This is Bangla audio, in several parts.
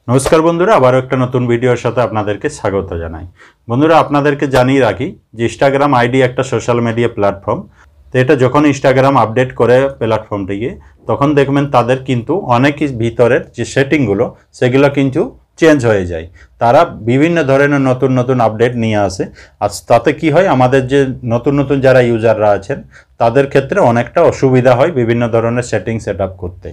নমস্কার বন্ধুরা, আবারও একটা নতুন ভিডিওর সাথে আপনাদেরকে স্বাগত জানাই। বন্ধুরা, আপনাদেরকে জানিয়ে রাখি যে ইনস্টাগ্রাম আইডি একটা সোশ্যাল মিডিয়া প্ল্যাটফর্ম। তো এটা যখন ইনস্টাগ্রাম আপডেট করে প্ল্যাটফর্মটিকে, তখন দেখবেন তাদের কিন্তু অনেক ভিতরের যে সেটিংগুলো সেগুলো কিন্তু চেঞ্জ হয়ে যায়। তারা বিভিন্ন ধরনের নতুন নতুন আপডেট নিয়ে আসে। আর তাতে কি হয়, আমাদের যে নতুন নতুন যারা ইউজাররা আছেন তাদের ক্ষেত্রে অনেকটা অসুবিধা হয় বিভিন্ন ধরনের সেটিং সেট আপ করতে।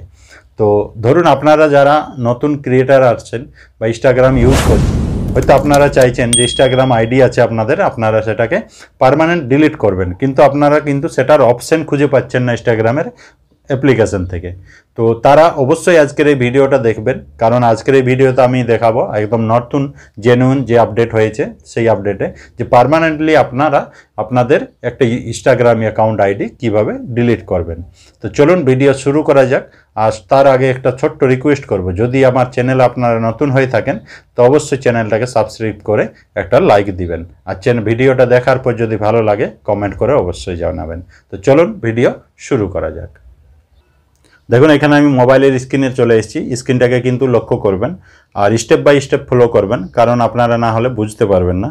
তো ধরুন আপনারা যারা নতুন ক্রিয়েটার আসছেন বা ইনস্টাগ্রাম ইউজ করছেন, হয়তো আপনারা চাইছেন যে ইনস্টাগ্রাম আইডি আছে আপনাদের, আপনারা সেটাকে পার্মানেন্ট ডিলিট করবেন, কিন্তু আপনারা কিন্তু সেটার অপশন খুঁজে পাচ্ছেন না ইনস্টাগ্রামের অ্যাপ্লিকেশন থেকে। তো তারা অবশ্যই আজকের এই ভিডিওটা দেখবেন, কারণ আজকের এই ভিডিওতে আমি দেখাবো একদম নতুন জেনুইন যে আপডেট হয়েছে সেই আপডেটে যে পার্মানেন্টলি আপনারা আপনাদের একটা ইনস্টাগ্রাম অ্যাকাউন্ট আইডি কিভাবে ডিলিট করবেন। তো চলুন ভিডিও শুরু করা যাক। আর তার আগে একটা ছোট্ট রিকোয়েস্ট করব, যদি আমার চ্যানেল আপনারা নতুন হয়ে থাকেন তো অবশ্যই চ্যানেলটাকে সাবস্ক্রাইব করে একটা লাইক দিবেন। আর ভিডিওটা দেখার পর যদি ভালো লাগে কমেন্ট করে অবশ্যই জানাবেন। তো চলুন ভিডিও শুরু করা যাক। দেখুন, এখানে আমি মোবাইলের স্ক্রিনে চলে এসেছি। স্ক্রিনটাকে কিন্তু লক্ষ্য করবেন আর স্টেপ বাই স্টেপ ফলো করবেন, কারণ আপনারা না হলে বুঝতে পারবেন না।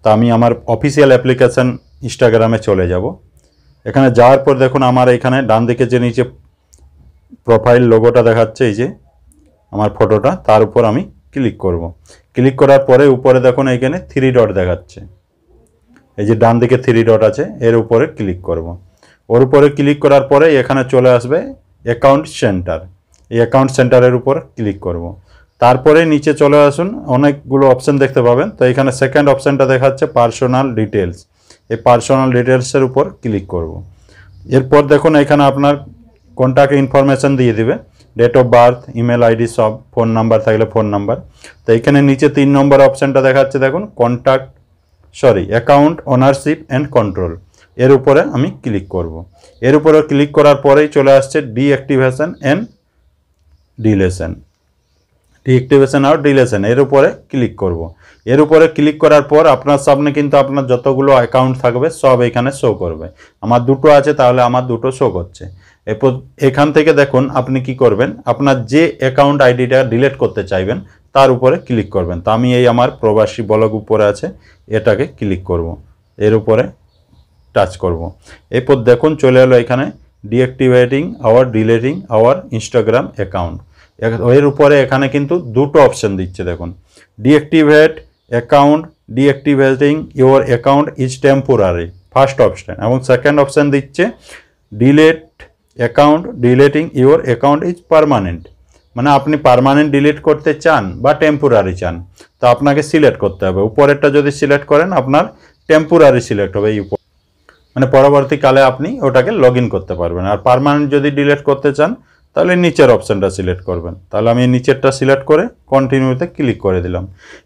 তো আমি আমার অফিসিয়াল অ্যাপ্লিকেশান ইনস্টাগ্রামে চলে যাব। এখানে যাওয়ার পর দেখুন আমার এখানে ডান দিকে যে নিচে প্রোফাইল লোগোটা দেখাচ্ছে, এই যে আমার ফটোটা, তার উপর আমি ক্লিক করব। ক্লিক করার পরে উপরে দেখুন এখানে 3 ডট দেখাচ্ছে, এই যে ডান দিকে 3 ডট আছে, এর উপরে ক্লিক করব। ওর উপরে ক্লিক করার পরে এখানে চলে আসবে অ্যাকাউন্ট সেন্টার। এই অ্যাকাউন্ট সেন্টারের উপর ক্লিক করব। তারপরে নিচে চলে আসুন, অনেকগুলো অপশান দেখতে পাবেন। তো এখানে সেকেন্ড অপশানটা দেখাচ্ছে পার্সোনাল ডিটেলস। এই পার্সোনাল ডিটেলসের উপর ক্লিক করব। এরপর দেখুন এখানে আপনার কন্ট্যাক্ট ইনফরমেশান দিয়ে দিবে, date of birth, email ID, সব, ফোন নাম্বার থাকলে ফোন নাম্বার। তো এখানে নিচে 3 নম্বর অপশানটা দেখাচ্ছে দেখুন, অ্যাকাউন্ট ওনারশিপ অ্যান্ড কন্ট্রোল। এর উপরে আমি ক্লিক করব। এর উপরে ক্লিক করার পরেই চলে আসছে ডিঅ্যাক্টিভেশন অ্যান্ড ডিলেশন। ডিঅ্যাক্টিভেশন আর ডিলেশন, এর উপরে ক্লিক করব। এর উপরে ক্লিক করার পর আপনার সামনে কিন্তু আপনার যতগুলো অ্যাকাউন্ট থাকবে সব এখানে শো করবে। আমার দুটো আছে, তাহলে আমার দুটো শো করছে। এরপর এখান থেকে দেখুন আপনি কি করবেন, আপনার যে অ্যাকাউন্ট আইডিটা ডিলিট করতে চাইবেন তার উপরে ক্লিক করবেন। তো আমি এই আমার প্রবাসী ব্লগ উপরে আছে, এটাকে ক্লিক করব, এর উপরে টাচ করব। এরপর দেখুন চলে এলো এখানে deactivating or deleting your Instagram account. এর উপরে এখানে কিন্তু দুটো অপশান দিচ্ছে দেখুন, deactivate account, deactivating your account is temporary, first option, এবং সেকেন্ড অপশান দিচ্ছে delete account, deleting your account is permanent. মানে আপনি পারমানেন্ট ডিলিট করতে চান বা টেম্পোরারি চান, তো আপনাকে সিলেক্ট করতে হবে। উপরেরটা যদি সিলেক্ট করেন আপনার টেম্পোরারি সিলেক্ট হবে, এই মানে পরবর্তীকালে আপনি ওটাকে লগ ইন করতে পারবেন। আর পার্মানেন্ট যদি ডিলিট করতে চান তাহলে নিচের অপশানটা সিলেক্ট করবেন। তাহলে আমি নিচেরটা সিলেক্ট করে কন্টিনিউতে ক্লিক করে দিলাম।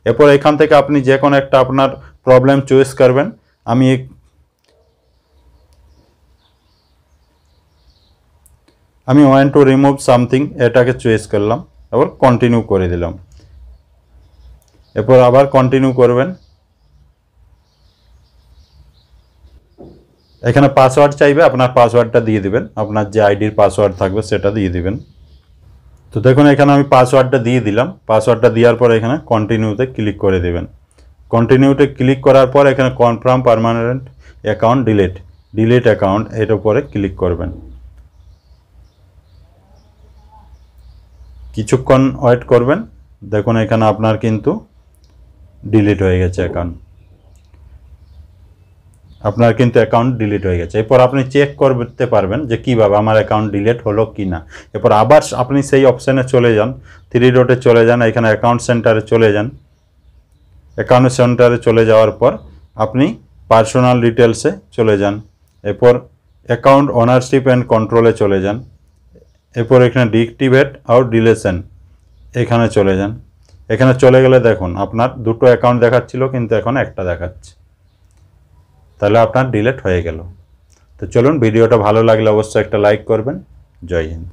এরপর এখান থেকে আপনি যে কোনো একটা আপনার প্রবলেম চয়েস করবেন। আমি ওয়ান্ট টু রিমুভ সামথিং, এটাকে চয়েস করলাম, এবার কন্টিনিউ করে দিলাম। এরপর আবার কন্টিনিউ করবেন। এখানে পাসওয়ার্ড চাইবে, আপনার পাসওয়ার্ডটা দিয়ে দিবেন, আপনার যে আইডির পাসওয়ার্ড থাকবে সেটা দিয়ে দিবেন। তো দেখুন এখানে আমি পাসওয়ার্ডটা দিয়ে দিলাম। পাসওয়ার্ডটা দেওয়ার পর এখানে কন্টিনিউতে ক্লিক করে দেবেন। কন্টিনিউতে ক্লিক করার পর এখানে confirm permanent account delete account, এর উপরে ক্লিক করবেন। কিছুক্ষণ ওয়েট করবেন। দেখুন এখানে আপনার কিন্তু ডিলিট হয়ে গেছে অ্যাকাউন্ট, আপনার কিন্তু অ্যাকাউন্ট ডিলিট হয়ে গেছে। এরপর আপনি চেক করতে পারবেন যে কীভাবে আমার অ্যাকাউন্ট ডিলিট হলো কি না। এরপর আবার আপনি সেই অপশানে চলে যান, 3 ডটে চলে যান, এখানে অ্যাকাউন্ট সেন্টারে চলে যান। অ্যাকাউন্ট সেন্টারে চলে যাওয়ার পর আপনি পার্সোনাল ডিটেলসে চলে যান। এরপর অ্যাকাউন্ট ওনারশিপ অ্যান্ড কন্ট্রোলে চলে যান। এরপর এখানে ডিঅ্যাক্টিভেট আর ডিলেশন, এখানে চলে যান। এখানে চলে গেলে দেখুন আপনার দুটো অ্যাকাউন্ট দেখাচ্ছিল, কিন্তু এখন একটা দেখাচ্ছে, তাহলে আপনার ডিলিট হয়ে গেল। তো চলুন, ভিডিওটা ভালো লাগলে অবশ্যই একটা লাইক করবেন। জয় হিন্দ।